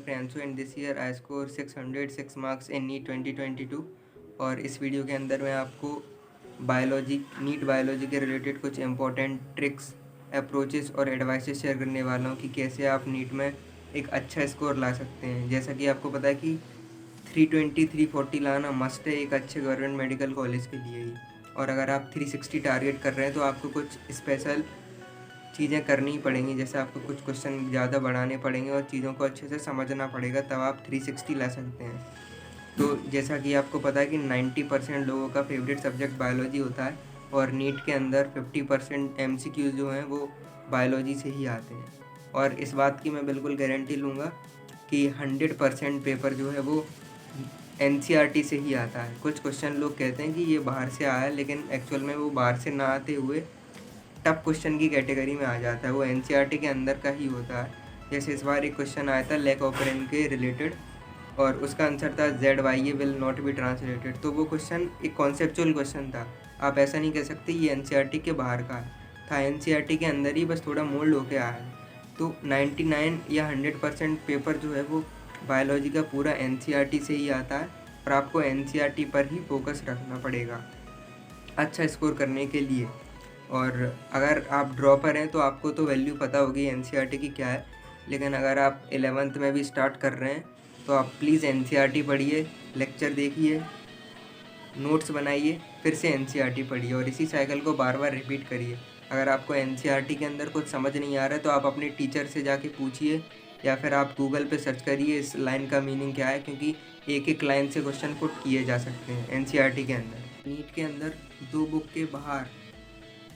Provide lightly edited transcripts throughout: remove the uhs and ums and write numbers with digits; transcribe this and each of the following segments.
Priyanshu and this year I score 606 marks in NEET 2022। और इस video के अंदर मैं आपको नीट बायोलॉजी के रिलेटेड कुछ इंपॉर्टेंट ट्रिक्स, अप्रोचेस और एडवाइसेस शेयर करने वाला हूँ कि कैसे आप नीट में एक अच्छा स्कोर ला सकते हैं। जैसा कि आपको पता है कि 320 340 लाना मस्ट है एक अच्छे गवर्नमेंट मेडिकल कॉलेज के लिए ही। और अगर आप 360 टारगेट कर रहे हैं तो आपको कुछ स्पेशल चीज़ें करनी ही पड़ेंगी, जैसे आपको कुछ क्वेश्चन ज़्यादा बढ़ाने पड़ेंगे और चीज़ों को अच्छे से समझना पड़ेगा, तब आप 360 ला सकते हैं। तो जैसा कि आपको पता है कि 90% लोगों का फेवरेट सब्जेक्ट बायोलॉजी होता है और नीट के अंदर 50% MCQs जो हैं वो बायोलॉजी से ही आते हैं। और इस बात की मैं बिल्कुल गारंटी लूँगा कि 100% पेपर जो है वो NCERT से ही आता है। कुछ क्वेश्चन लोग कहते हैं कि ये बाहर से आया है, लेकिन एक्चुअल में वो बाहर से ना आते हुए टफ क्वेश्चन की कैटेगरी में आ जाता है, वो NCERT के अंदर का ही होता है। जैसे इस बार एक क्वेश्चन आया था लेकोपेरेन के रिलेटेड और उसका आंसर था ZYA will not be translated. तो वो क्वेश्चन एक कॉन्सेप्चुअल क्वेश्चन था, आप ऐसा नहीं कह सकते ये NCERT के बाहर का था, NCERT के अंदर ही बस थोड़ा मोल्ड होके आया है। तो 99 या 100% पेपर जो है वो बायोलॉजी का पूरा NCERT से ही आता है और आपको NCERT पर ही फोकस रखना पड़ेगा अच्छा स्कोर करने के लिए। और अगर आप ड्रॉपर हैं तो आपको तो वैल्यू पता होगी NCERT की क्या है, लेकिन अगर आप 11th में भी स्टार्ट कर रहे हैं तो आप प्लीज़ NCERT पढ़िए, लेक्चर देखिए, नोट्स बनाइए, फिर से NCERT पढ़िए और इसी साइकिल को बार बार रिपीट करिए। अगर आपको NCERT के अंदर कुछ समझ नहीं आ रहा है तो आप अपने टीचर से जाके पूछिए या फिर आप गूगल पे सर्च करिए इस लाइन का मीनिंग क्या है, क्योंकि एक एक लाइन से क्वेश्चन पुट किए जा सकते हैं NCERT के अंदर। नीट के अंदर 2 बुक के बाहर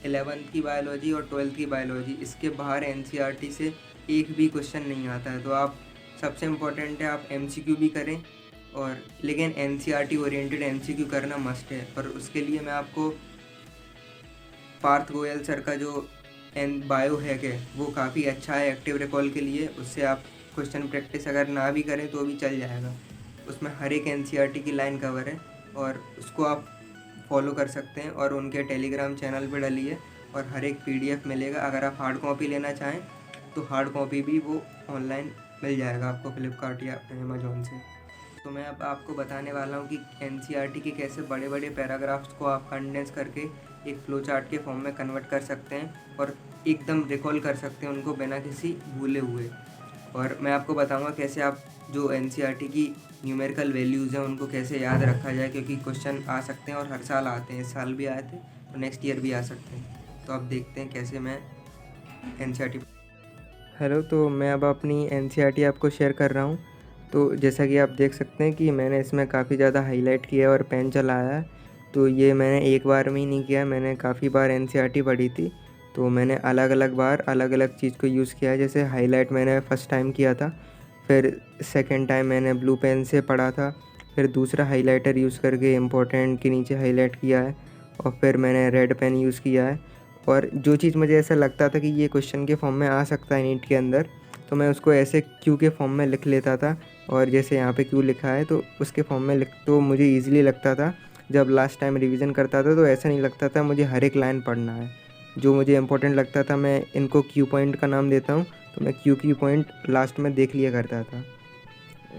11th की बायोलॉजी और 12th की बायोलॉजी, इसके बाहर NCERT से एक भी क्वेश्चन नहीं आता है। तो आप सबसे इम्पोर्टेंट है आप MCQ भी करें, और लेकिन NCERT ओरिएंटेड MCQ करना मस्ट है। और उसके लिए मैं आपको पार्थ गोयल सर का जो बायो हैक है वो काफ़ी अच्छा है एक्टिव रिकॉल के लिए। उससे आप क्वेश्चन प्रैक्टिस अगर ना भी करें तो भी चल जाएगा। उसमें हर एक NCERT की लाइन कवर है और उसको आप फॉलो कर सकते हैं और उनके टेलीग्राम चैनल पर डालिए और हर एक PDF मिलेगा। अगर आप हार्ड कॉपी लेना चाहें तो हार्ड कॉपी भी वो ऑनलाइन मिल जाएगा आपको फ्लिपकार्ट या अमेजोन से। तो मैं अब आपको बताने वाला हूँ कि NCERT के कैसे बड़े बड़े पैराग्राफ्स को आप कंडेंस करके एक फ्लो चार्ट के फॉर्म में कन्वर्ट कर सकते हैं और एकदम रिकॉल कर सकते हैं उनको बिना किसी भूले हुए। और मैं आपको बताऊंगा कैसे आप जो NCERT की न्यूमेरिकल वैल्यूज़ हैं उनको कैसे याद रखा जाए, क्योंकि क्वेश्चन आ सकते हैं और हर साल आते हैं। इस साल भी आए थे तो नेक्स्ट ईयर भी आ सकते हैं। तो आप देखते हैं कैसे मैं NCERT। हेलो, तो मैं अब अपनी NCERT आपको शेयर कर रहा हूँ। तो जैसा कि आप देख सकते हैं कि मैंने इसमें काफ़ी ज़्यादा हाईलाइट किया और पेन चलाया है। तो ये मैंने एक बार में ही नहीं किया, मैंने काफ़ी बार NCERT पढ़ी थी, तो मैंने अलग अलग बार अलग अलग चीज़ को यूज़ किया है। जैसे हाईलाइट मैंने फ़र्स्ट टाइम किया था, फिर सेकंड टाइम मैंने ब्लू पेन से पढ़ा था, फिर दूसरा हाइलाइटर यूज़ करके इम्पोर्टेंट के नीचे हाईलाइट किया है, और फिर मैंने रेड पेन यूज़ किया है। और जो चीज़ मुझे ऐसा लगता था कि ये क्वेश्चन के फॉर्म में आ सकता है नीट के अंदर, तो मैं उसको ऐसे क्यू के फॉर्म में लिख लेता था। और जैसे यहाँ पे क्यू लिखा है तो उसके फॉर्म में लिख, तो मुझे ईज़िली लगता था। जब लास्ट टाइम रिवीजन करता था तो ऐसा नहीं लगता था मुझे हर एक लाइन पढ़ना है। जो मुझे इंपॉर्टेंट लगता था मैं इनको क्यू पॉइंट का नाम देता हूँ, तो मैं क्यू पॉइंट लास्ट में देख लिया करता था।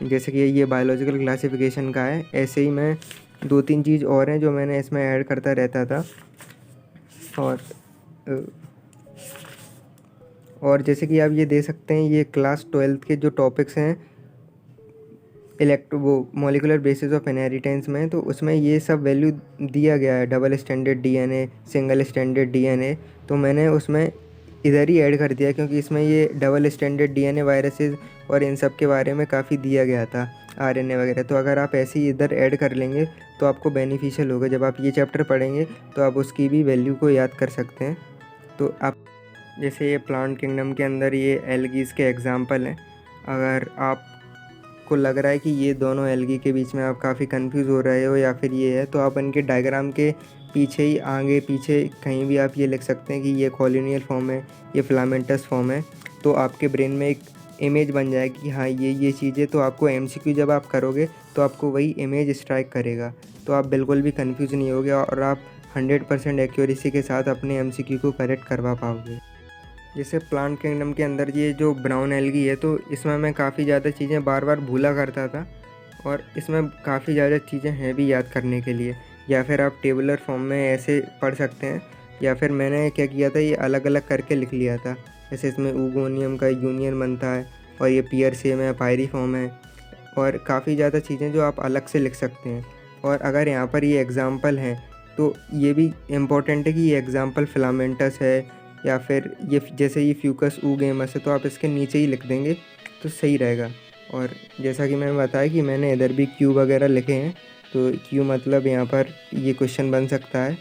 जैसे कि ये बायोलॉजिकल क्लासिफिकेशन का है, ऐसे ही मैं 2-3 चीज़ और हैं जो मैंने इसमें ऐड करता रहता था। और जैसे कि आप ये दे सकते हैं, ये क्लास 12th के जो टॉपिक्स हैं मॉलिकुलर बेसिस ऑफ इनहेरिटेंस में, तो उसमें ये सब वैल्यू दिया गया है, double standard DNA, single standard DNA। तो मैंने उसमें इधर ही ऐड कर दिया, क्योंकि इसमें ये डबल स्टैंडर्ड DNA वायरसेस और इन सब के बारे में काफ़ी दिया गया था, RNA वगैरह। तो अगर आप ऐसे ही इधर ऐड कर लेंगे तो आपको बेनिफिशियल होगा। जब आप ये चैप्टर पढ़ेंगे तो आप उसकी भी वैल्यू को याद कर सकते हैं। तो आप जैसे ये प्लांट किंगडम के अंदर ये एल्गीज़ के एग्जांपल हैं। अगर आपको लग रहा है कि ये दोनों एल्गी के बीच में आप काफ़ी कंफ्यूज हो रहे हो या फिर ये है, तो आप इनके डायग्राम के पीछे ही आगे पीछे कहीं भी आप ये लिख सकते हैं कि ये कॉलोनियल फॉर्म है, ये फिलामेंटस फॉर्म है। तो आपके ब्रेन में एक इमेज बन जाएगी कि हाँ ये चीज़ें। तो आपको MCQ जब आप करोगे तो आपको वही इमेज स्ट्राइक करेगा, तो आप बिल्कुल भी कंफ्यूज नहीं होगे और आप 100% एक्यूरेसी के साथ अपने MCQ को करेक्ट करवा पाओगे। जैसे प्लांट किंगडम के अंदर ये जो ब्राउन एल्गी है, तो इसमें मैं काफ़ी ज़्यादा चीज़ें बार बार भूला करता था, और इसमें काफ़ी ज़्यादा चीज़ें हैं भी याद करने के लिए। या फिर आप टेबुलर फॉर्म में ऐसे पढ़ सकते हैं, या फिर मैंने क्या किया था, ये अलग अलग करके लिख लिया था। जैसे इसमें ऊगोनियम का यूनियन बनता है, और ये पियर्सियम है, पायरीफॉर्म है, और काफ़ी ज़्यादा चीज़ें जो आप अलग से लिख सकते हैं। और अगर यहाँ पर ये एग्ज़ाम्पल हैं, तो ये भी इम्पोर्टेंट है कि ये एग्ज़ाम्पल फिलामेंटस है, या फिर ये जैसे ये फ्यूकस ऊगेमस है, तो आप इसके नीचे ही लिख देंगे तो सही रहेगा। और जैसा कि मैंने बताया कि मैंने इधर भी क्यू वगैरह लिखे हैं, तो क्यू मतलब यहाँ पर ये क्वेश्चन बन सकता है।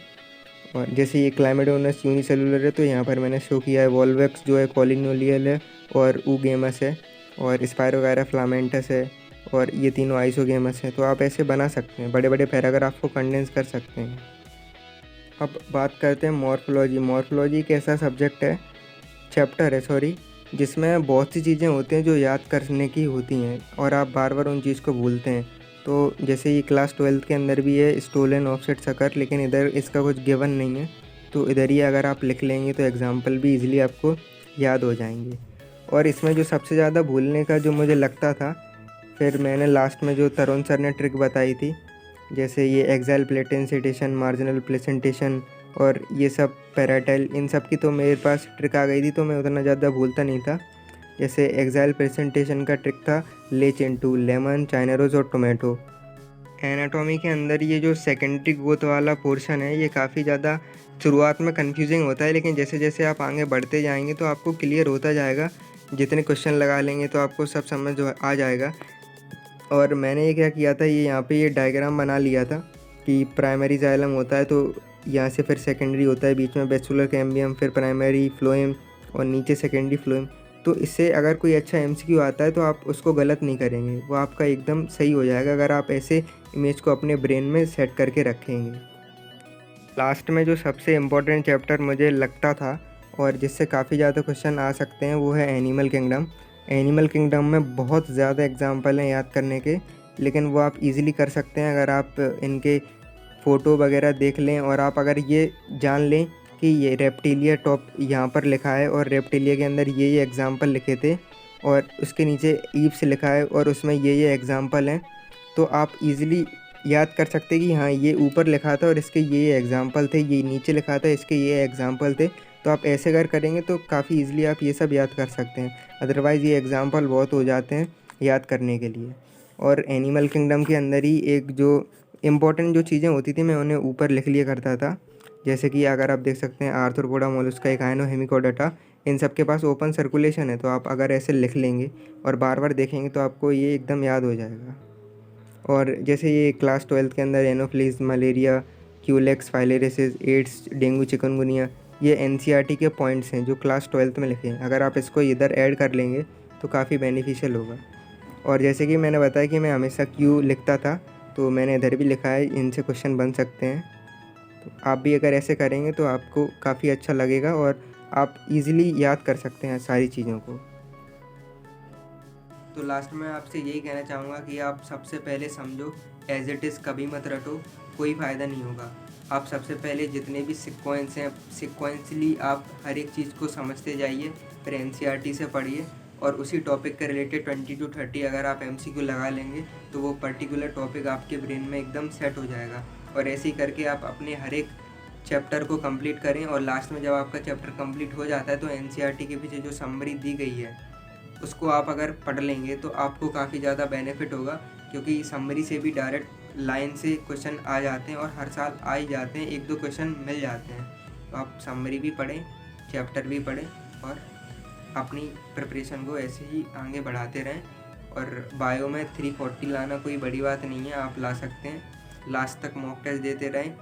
और जैसे ये क्लाइमेडोनस यूनिसेलुलर है, तो यहाँ पर मैंने शो किया है वॉल्वेक्स जो है कॉलिनोलियल है, और ऊगेमस है, और स्पायरोगायरा फ्लामेंटस है, और ये तीनों आइसोगेमस हैं। तो आप ऐसे बना सकते हैं, बड़े बड़े पैराग्राफ को कंडेंस कर सकते हैं। अब बात करते हैं मॉर्फोलॉजी। मॉर्फोलॉजी एक ऐसा सब्जेक्ट है, चैप्टर है सॉरी, जिसमें बहुत सी चीज़ें होती हैं जो याद करने की होती हैं, और आप बार बार उन चीज़ को भूलते हैं। तो जैसे ये क्लास 12th के अंदर भी है स्टोलन ऑफसेट सकर, लेकिन इधर इसका कुछ गिवन नहीं है, तो इधर ही अगर आप लिख लेंगे तो एग्ज़ाम्पल भी ईज़िली आपको याद हो जाएंगे। और इसमें जो सबसे ज़्यादा भूलने का जो मुझे लगता था, फिर मैंने लास्ट में जो तरुण सर ने ट्रिक बताई थी, जैसे ये एक्साइल प्लेटेंसिटेशन, मार्जिनल प्लेसेंटेशन, और ये सब पैराटाइल, इन सब की तो मेरे पास ट्रिक आ गई थी, तो मैं उतना ज़्यादा भूलता नहीं था। जैसे एक्साइल प्रेजेंटेशन का ट्रिक था leech into lemon, China rose और टोमेटो। एनाटॉमी के अंदर ये जो सेकेंडरी ग्रोथ वाला पोर्शन है, ये काफ़ी ज़्यादा शुरुआत में कंफ्यूजिंग होता है, लेकिन जैसे जैसे आप आगे बढ़ते जाएंगे तो आपको क्लियर होता जाएगा। जितने क्वेश्चन लगा लेंगे तो आपको सब समझ आ जाएगा। और मैंने ये क्या किया था, ये यहाँ पे ये डायग्राम बना लिया था कि प्राइमरी जाइलम होता है, तो यहाँ से फिर सेकेंडरी होता है, बीच में बेसुलर कैम्बियम, फिर प्राइमरी फ्लोएम, और नीचे सेकेंडरी फ्लोएम। तो इससे अगर कोई अच्छा एमसीक्यू आता है तो आप उसको गलत नहीं करेंगे, वो आपका एकदम सही हो जाएगा अगर आप ऐसे इमेज को अपने ब्रेन में सेट करके रखेंगे। लास्ट में जो सबसे इम्पोर्टेंट चैप्टर मुझे लगता था, और जिससे काफ़ी ज़्यादा क्वेश्चन आ सकते हैं, वो है एनिमल किंगडम। एनिमल किंगडम में बहुत ज़्यादा एग्जाम्पल हैं याद करने के, लेकिन वो आप इजीली कर सकते हैं अगर आप इनके फ़ोटो वगैरह देख लें, और आप अगर ये जान लें कि ये रेप्टिलिया टॉप यहाँ पर लिखा है, और रेप्टिलिया के अंदर ये एग्जाम्पल लिखे थे, और उसके नीचे ईव्स लिखा है और उसमें ये एग्जाम्पल हैं, तो आप इजीली याद कर सकते हैं कि हाँ ये ऊपर लिखा था और इसके ये एग्जाम्पल थे, ये नीचे लिखा था इसके ये एग्जाम्पल थे। तो आप ऐसे अगर करेंगे तो काफ़ी इजीली आप ये सब याद कर सकते हैं। अदरवाइज़ ये एग्जाम्पल बहुत हो जाते हैं याद करने के लिए। और एनिमल किंगडम के अंदर ही एक जो इम्पोर्टेंट जो चीज़ें होती थी, मैं उन्हें ऊपर लिख लिया करता था। जैसे कि अगर आप देख सकते हैं आर्थ्रोपोडा मोलस्का, एकाइनो हेमिकोडाटा, इन सब के पास ओपन सर्कुलेशन है, तो आप अगर ऐसे लिख लेंगे और बार बार देखेंगे तो आपको ये एकदम याद हो जाएगा। और जैसे ये क्लास 12th के अंदर Anopheles, malaria, Culex, filariasis, AIDS, dengue, chikungunya, ये एनसीईआरटी के पॉइंट्स हैं जो क्लास 12th में लिखे हैं। अगर आप इसको इधर ऐड कर लेंगे तो काफ़ी बेनिफिशियल होगा। और जैसे कि मैंने बताया कि मैं हमेशा क्यू लिखता था, तो मैंने इधर भी लिखा है, इनसे क्वेश्चन बन सकते हैं। तो आप भी अगर ऐसे करेंगे तो आपको काफ़ी अच्छा लगेगा, और आप इजीली याद कर सकते हैं सारी चीज़ों को। तो लास्ट में आपसे यही कहना चाहूँगा कि आप सबसे पहले समझो, एज इट इज़ कभी मत रटो, कोई फ़ायदा नहीं होगा। आप सबसे पहले जितने भी सिक्वेंस हैं, सिक्वेंसली आप हर एक चीज़ को समझते जाइए, फिर एनसीईआरटी से पढ़िए, और उसी टॉपिक के रिलेटेड 20 to 30 अगर आप एमसीक्यू लगा लेंगे तो वो पर्टिकुलर टॉपिक आपके ब्रेन में एकदम सेट हो जाएगा। और ऐसे ही करके आप अपने हर एक चैप्टर को कंप्लीट करें, और लास्ट में जब आपका चैप्टर कंप्लीट हो जाता है तो एनसीईआरटी के पीछे जो समरी दी गई है उसको आप अगर पढ़ लेंगे तो आपको काफ़ी ज़्यादा बेनिफिट होगा, क्योंकि समरी से भी डायरेक्ट लाइन से क्वेश्चन आ जाते हैं, और हर साल आ ही जाते हैं, 1-2 क्वेश्चन मिल जाते हैं। तो आप समरी भी पढ़ें, चैप्टर भी पढ़ें, और अपनी प्रिपरेशन को ऐसे ही आगे बढ़ाते रहें। और बायो में 340 लाना कोई बड़ी बात नहीं है, आप ला सकते हैं। लास्ट तक मॉक टेस्ट देते रहें,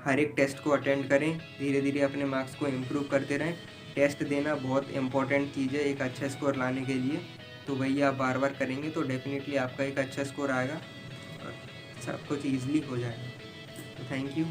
हर एक टेस्ट को अटेंड करें, धीरे धीरे अपने मार्क्स को इम्प्रूव करते रहें। टेस्ट देना बहुत इंपॉर्टेंट चीज़ है एक अच्छा स्कोर लाने के लिए, तो वही आप बार बार करेंगे तो डेफिनेटली आपका एक अच्छा स्कोर आएगा और सब कुछ ईजिली हो जाएगा। तो थैंक यू।